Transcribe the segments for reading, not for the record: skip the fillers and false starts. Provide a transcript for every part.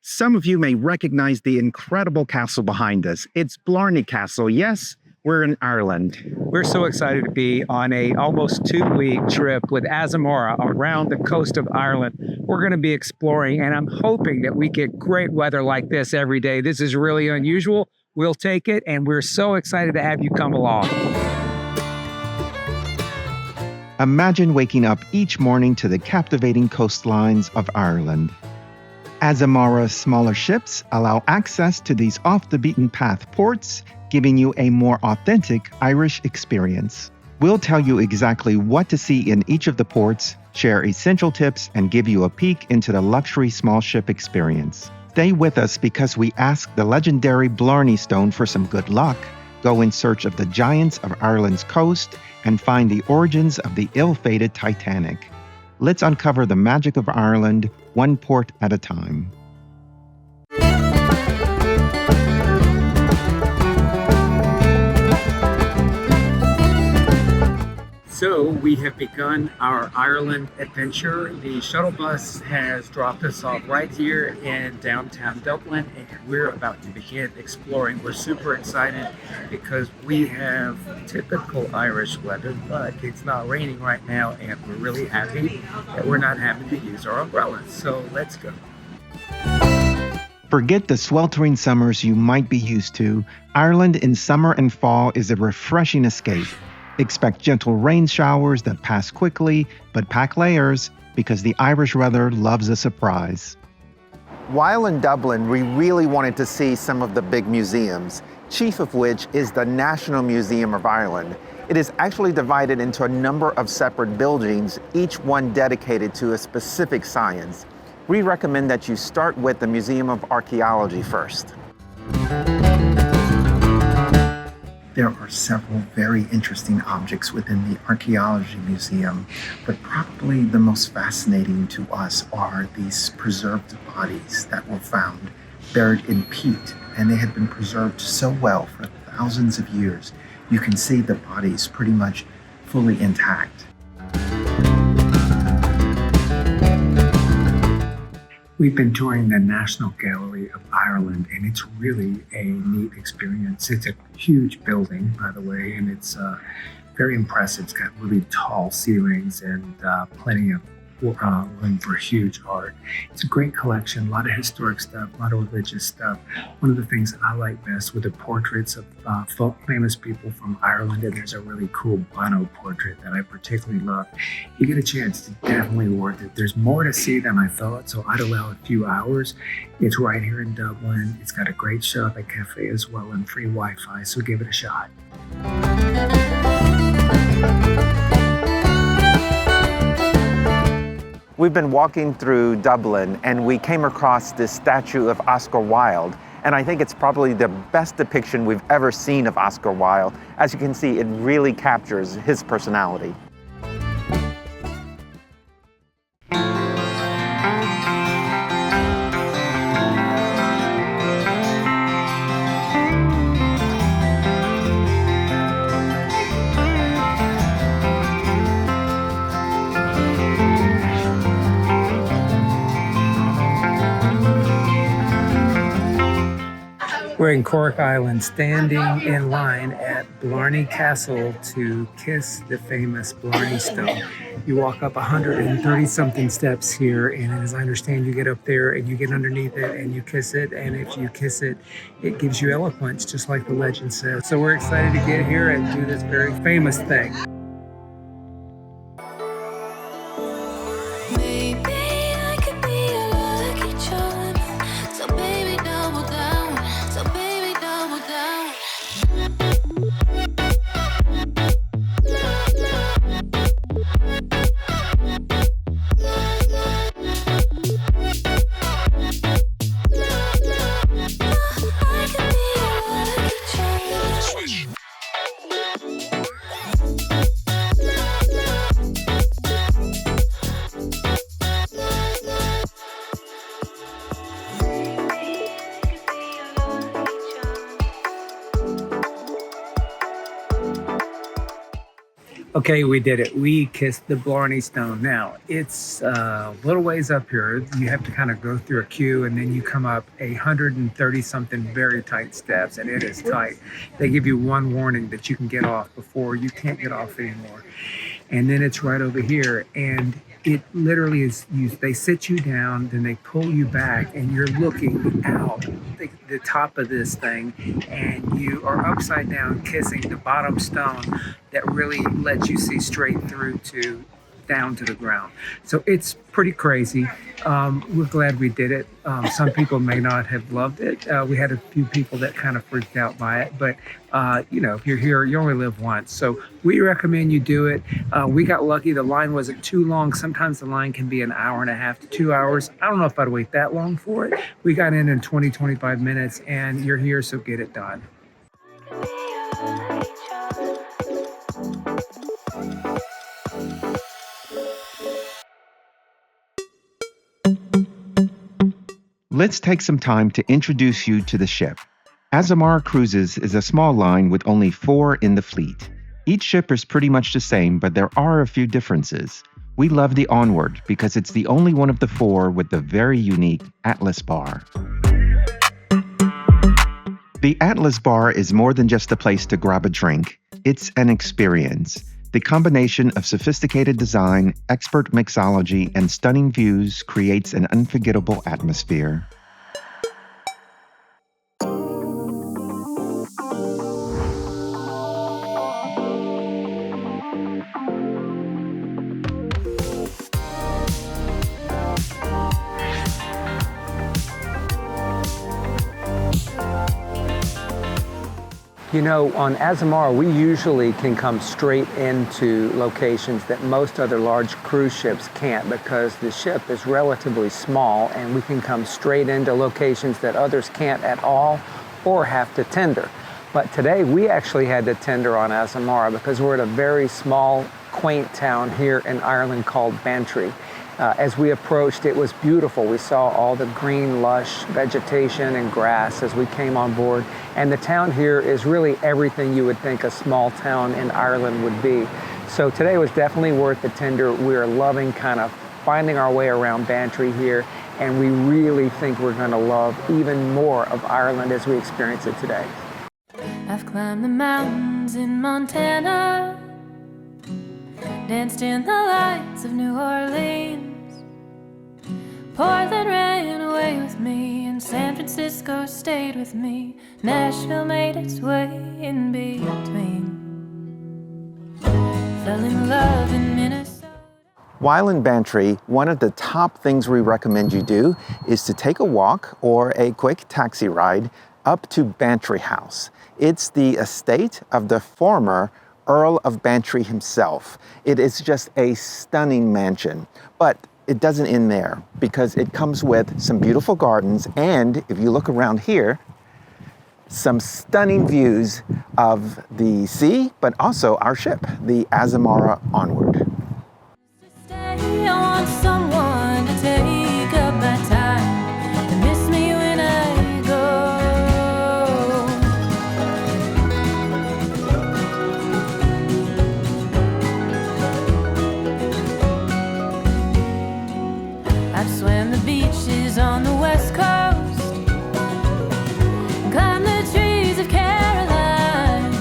Some of you may recognize the incredible castle behind us. It's Blarney Castle. Yes, we're in Ireland. We're so excited to be on a almost 2-week trip with Azamara around the coast of Ireland. We're going to be exploring, and I'm hoping that we get great weather like this every day. This is really unusual. We'll take it, and we're so excited to have you come along. Imagine waking up each morning to the captivating coastlines of Ireland. Azamara's smaller ships allow access to these off-the-beaten-path ports, giving you a more authentic Irish experience. We'll tell you exactly what to see in each of the ports, share essential tips, and give you a peek into the luxury small ship experience. Stay with us because we ask the legendary Blarney Stone for some good luck, go in search of the giants of Ireland's coast, and find the origins of the ill-fated Titanic. Let's uncover the magic of Ireland, one port at a time. So we have begun our Ireland adventure. The shuttle bus has dropped us off right here in downtown Dublin, and we're about to begin exploring. We're super excited because we have typical Irish weather, but it's not raining right now, and we're really happy that we're not having to use our umbrellas. So let's go. Forget the sweltering summers you might be used to. Ireland in summer and fall is a refreshing escape. Expect gentle rain showers that pass quickly, but pack layers because the Irish weather loves a surprise. While in Dublin, we really wanted to see some of the big museums, chief of which is the National Museum of Ireland. It is actually divided into a number of separate buildings, each one dedicated to a specific science. We recommend that you start with the Museum of Archaeology first. There are several very interesting objects within the Archaeology Museum, but probably the most fascinating to us are these preserved bodies that were found buried in peat, and they had been preserved so well for thousands of years. You can see the bodies pretty much fully intact. We've been touring the National Gallery of Ireland, and it's really a neat experience. It's a huge building, by the way, and it's very impressive. It's got really tall ceilings and plenty of room for huge art. It's a great collection, a lot of historic stuff, a lot of religious stuff. One of the things that I like best were the portraits of famous people from Ireland, and there's a really cool Bono portrait that I particularly love. You get a chance, it's definitely worth it. There's more to see than I thought, so I'd allow a few hours. It's right here in Dublin. It's got a great shop at cafe as well and free Wi-Fi, so give it a shot. We've been walking through Dublin and we came across this statue of Oscar Wilde, and I think it's probably the best depiction we've ever seen of Oscar Wilde. As you can see, it really captures his personality. We're in Cork Ireland, standing in line at Blarney Castle to kiss the famous Blarney Stone. You walk up 130-something steps here, and as I understand, you get up there and you get underneath it and you kiss it, and if you kiss it, it gives you eloquence, just like the legend says. So we're excited to get here and do this very famous thing. Okay, we did it. We kissed the Blarney Stone. Now, it's a little ways up here. You have to kind of go through a queue, and then you come up 130 something very tight steps, and it is tight. They give you one warning that you can get off before you can't get off anymore. And then it's right over here, and it literally is used. They sit you down, then they pull you back, and you're looking out the top of this thing, and you are upside down kissing the bottom stone that really lets you see straight through to down to the ground. So it's pretty crazy. We're glad we did it. Some people may not have loved it. We had a few people that kind of freaked out by it, but if you're here, you only live once. So we recommend you do it. We got lucky. The line wasn't too long. Sometimes the line can be an hour and a half to 2 hours. I don't know if I'd wait that long for it. We got in 20, 25 minutes, and you're here, so get it done. Let's take some time to introduce you to the ship. Azamara Cruises is a small line with only 4 in the fleet. Each ship is pretty much the same, but there are a few differences. We love the Onward because it's the only one of the 4 with the very unique Atlas bar. The Atlas bar is more than just a place to grab a drink. It's an experience. The combination of sophisticated design, expert mixology, and stunning views creates an unforgettable atmosphere. On Azamara, we usually can come straight into locations that most other large cruise ships can't because the ship is relatively small, and we can come straight into locations that others can't at all or have to tender. But today we actually had to tender on Azamara because we're at a very small, quaint town here in Ireland called Bantry. As we approached, it was beautiful. We saw all the green, lush vegetation and grass as we came on board. And the town here is really everything you would think a small town in Ireland would be. So today was definitely worth the tender. We're loving kind of finding our way around Bantry here, and we really think we're going to love even more of Ireland as we experience it today. I've climbed the mountains in Montana, danced in the lights of New Orleans. Portland ran away with me, and San Francisco stayed with me. Nashville made its way in between. Fell in love in Minnesota. While in Bantry, one of the top things we recommend you do is to take a walk or a quick taxi ride up to Bantry House. It's the estate of the former Earl of Bantry himself. It is just a stunning mansion, but it doesn't end there because it comes with some beautiful gardens, and if you look around here, some stunning views of the sea, but also our ship, the Azamara Onward. I want someone to take up my time and miss me when I go. I've swam the beaches on the west coast, climbed the trees of Caroline.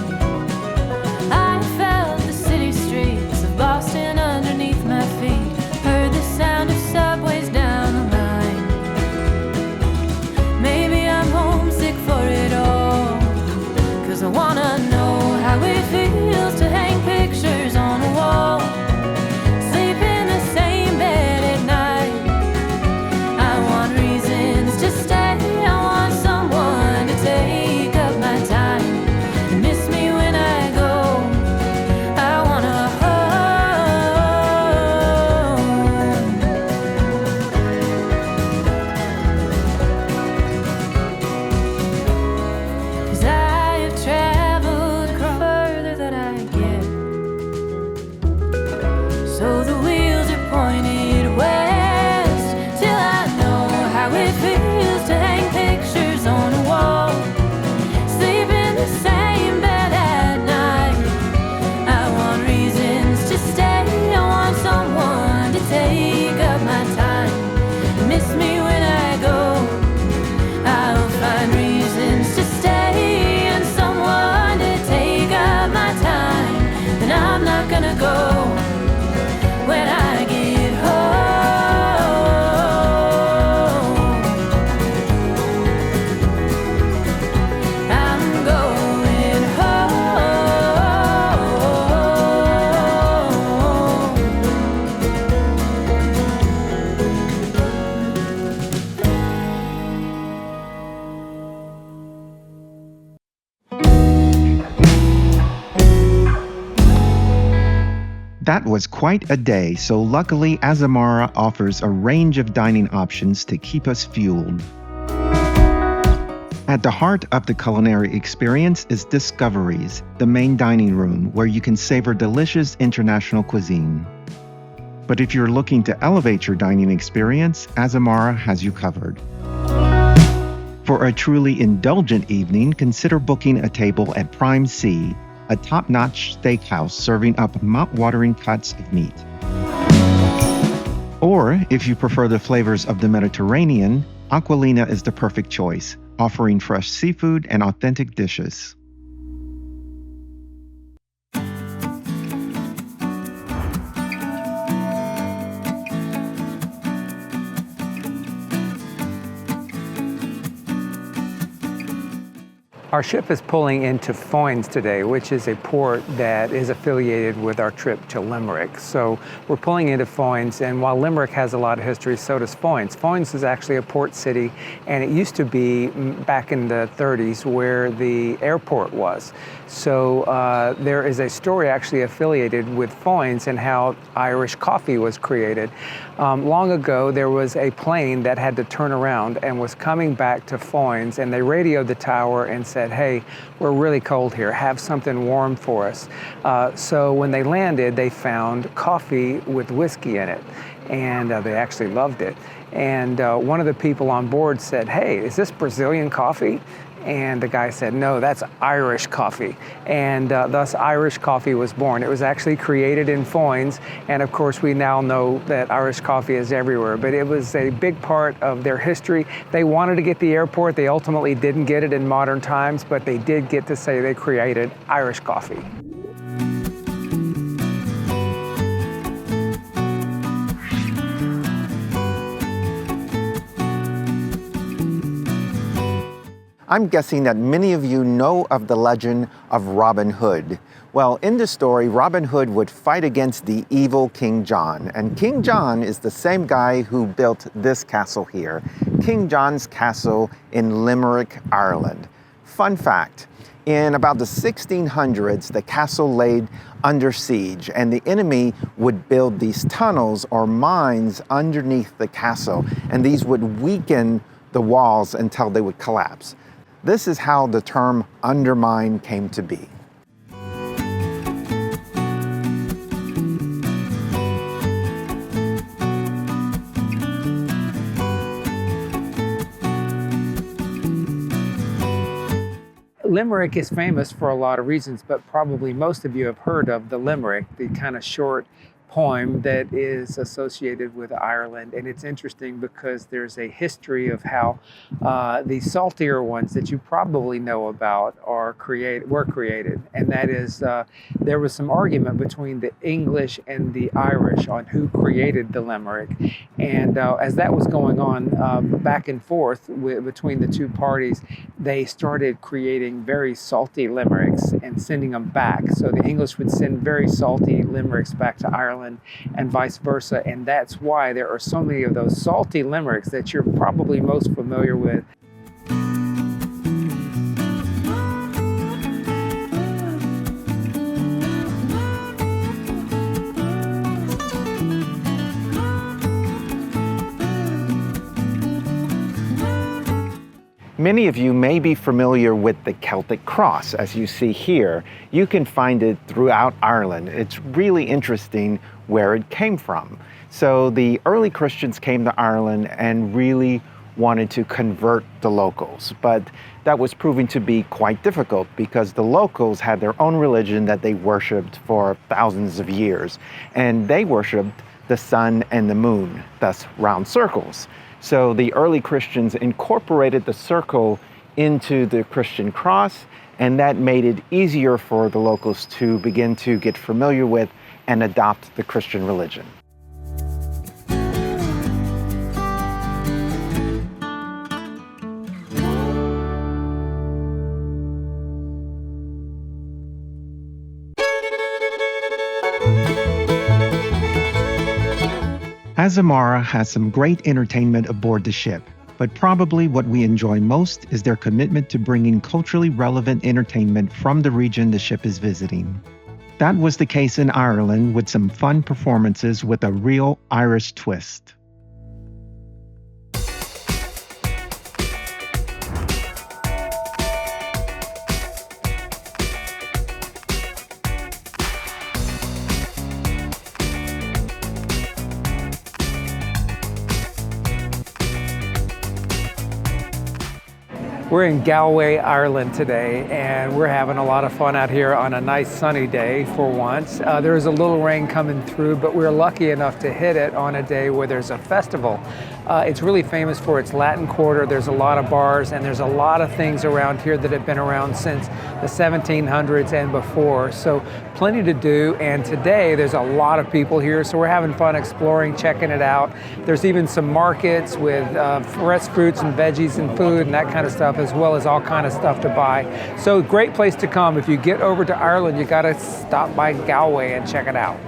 I felt the city streets of Boston That was quite a day, so luckily Azamara offers a range of dining options to keep us fueled. At the heart of the culinary experience is Discoveries, the main dining room where you can savor delicious international cuisine. But if you're looking to elevate your dining experience, Azamara has you covered. For a truly indulgent evening, consider booking a table at Prime Sea, a top-notch steakhouse serving up mouth-watering cuts of meat. Or, if you prefer the flavors of the Mediterranean, Aquilina is the perfect choice, offering fresh seafood and authentic dishes. Our ship is pulling into Foynes today, which is a port that is affiliated with our trip to Limerick. So we're pulling into Foynes, and while Limerick has a lot of history, so does Foynes. Foynes is actually a port city, and it used to be back in the 30s where the airport was. So there is a story actually affiliated with Foynes and how Irish coffee was created. Long ago, there was a plane that had to turn around and was coming back to Foynes, and they radioed the tower and said, "Hey, we're really cold here, have something warm for us." So when they landed, they found coffee with whiskey in it, and they actually loved it. And one of the people on board said, "Hey, is this Brazilian coffee?" And the guy said, "No, that's Irish coffee." And thus Irish coffee was born. It was actually created in Foynes, and of course we now know that Irish coffee is everywhere, but it was a big part of their history. They wanted to get the airport. They ultimately didn't get it in modern times, but they did get to say they created Irish coffee. I'm guessing that many of you know of the legend of Robin Hood. Well, in the story, Robin Hood would fight against the evil King John. And King John is the same guy who built this castle here, King John's Castle in Limerick, Ireland. Fun fact, in about the 1600s, the castle laid under siege, and the enemy would build these tunnels or mines underneath the castle, and these would weaken the walls until they would collapse. This is how the term undermine came to be. Limerick is famous for a lot of reasons, but probably most of you have heard of the Limerick, the kind of short poem that is associated with Ireland. And it's interesting because there's a history of how the saltier ones that you probably know about were created. And that is, there was some argument between the English and the Irish on who created the Limerick. And as that was going on back and forth between the two parties, they started creating very salty limericks and sending them back. So the English would send very salty limericks back to Ireland and vice versa. And that's why there are so many of those salty limericks that you're probably most familiar with. Many of you may be familiar with the Celtic cross, as you see here. You can find it throughout Ireland. It's really interesting where it came from. So the early Christians came to Ireland and really wanted to convert the locals, but that was proving to be quite difficult because the locals had their own religion that they worshipped for thousands of years, and they worshipped the sun and the moon, thus round circles. So the early Christians incorporated the circle into the Christian cross, and that made it easier for the locals to begin to get familiar with and adopt the Christian religion. Azamara has some great entertainment aboard the ship, but probably what we enjoy most is their commitment to bringing culturally relevant entertainment from the region the ship is visiting. That was the case in Ireland with some fun performances with a real Irish twist. We're in Galway, Ireland today, and we're having a lot of fun out here on a nice sunny day for once. There's a little rain coming through, but we're lucky enough to hit it on a day where there's a festival. It's really famous for its Latin Quarter. There's a lot of bars, and there's a lot of things around here that have been around since the 1700s and before. So plenty to do, and today there's a lot of people here, so we're having fun exploring, checking it out. There's even some markets with fresh fruits and veggies and food and that kind of stuff, as well as all kind of stuff to buy. So great place to come. If you get over to Ireland, you gotta stop by Galway and check it out.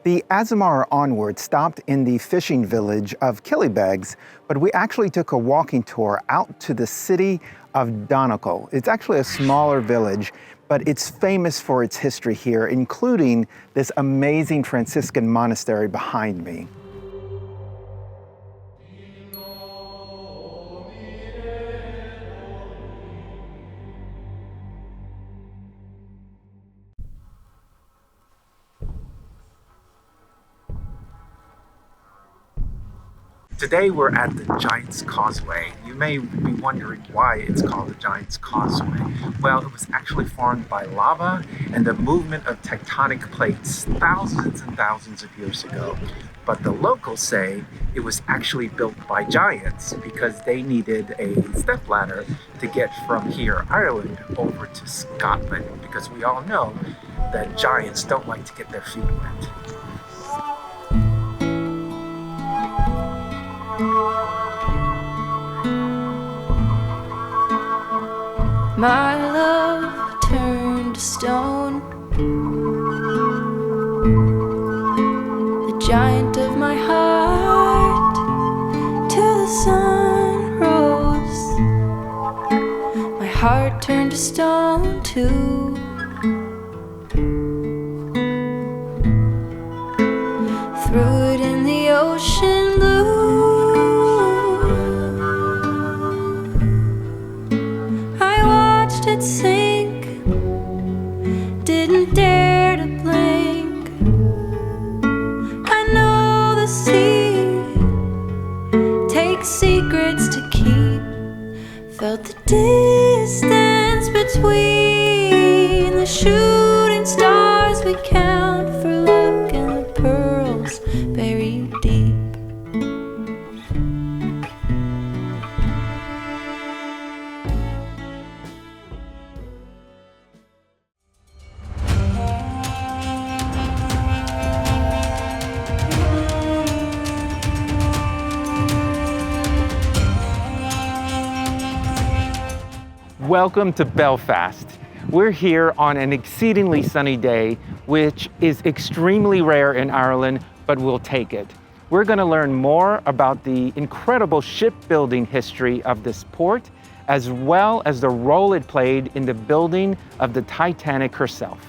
The Azamara Onward stopped in the fishing village of Killybegs, but we actually took a walking tour out to the city of Donegal. It's actually a smaller village, but it's famous for its history here, including this amazing Franciscan monastery behind me. Today we're at the Giant's Causeway. You may be wondering why it's called the Giant's Causeway. Well, it was actually formed by lava and the movement of tectonic plates thousands and thousands of years ago. But the locals say it was actually built by giants because they needed a stepladder to get from here, Ireland, over to Scotland, because we all know that giants don't like to get their feet wet. My love turned to stone. The giant of my heart, till the sun rose. My heart turned to stone too. Threw it in the ocean blue. It sink, didn't dare to blink. I know the sea takes secrets to keep. Felt the distance between the shooting stars we count for luck and the pearls buried deep. Welcome to Belfast. We're here on an exceedingly sunny day, which is extremely rare in Ireland, but we'll take it. We're going to learn more about the incredible shipbuilding history of this port, as well as the role it played in the building of the Titanic herself.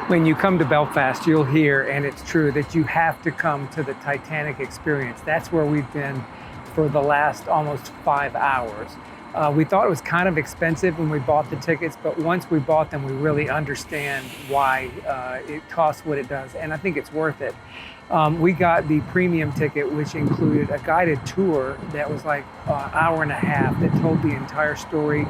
When you come to Belfast, you'll hear, and it's true, that you have to come to the Titanic experience. That's where we've been for the last almost 5 hours. We thought it was kind of expensive when we bought the tickets, but once we bought them, we really understand why it costs what it does, and I think it's worth it. We got the premium ticket, which included a guided tour that was like an hour and a half that told the entire story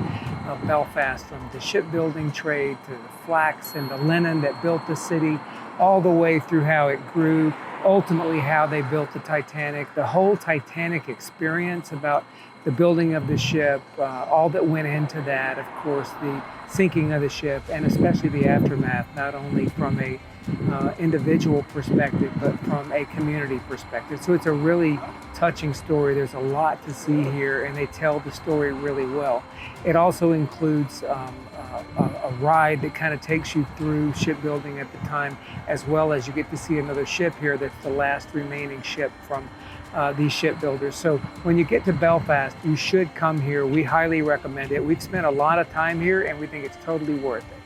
of Belfast, from the shipbuilding trade to the flax and the linen that built the city, all the way through how it grew, ultimately how they built the Titanic, the whole Titanic experience, about the building of the ship, all that went into that. Of course, the sinking of the ship, and especially the aftermath, not only from a individual perspective, but from a community perspective. So it's a really touching story. There's a lot to see here, and they tell the story really well. It also includes a ride that kind of takes you through shipbuilding at the time, as well as you get to see another ship here that's the last remaining ship from these shipbuilders. So when you get to Belfast, you should come here. We highly recommend it. We've spent a lot of time here, and we think it's totally worth it.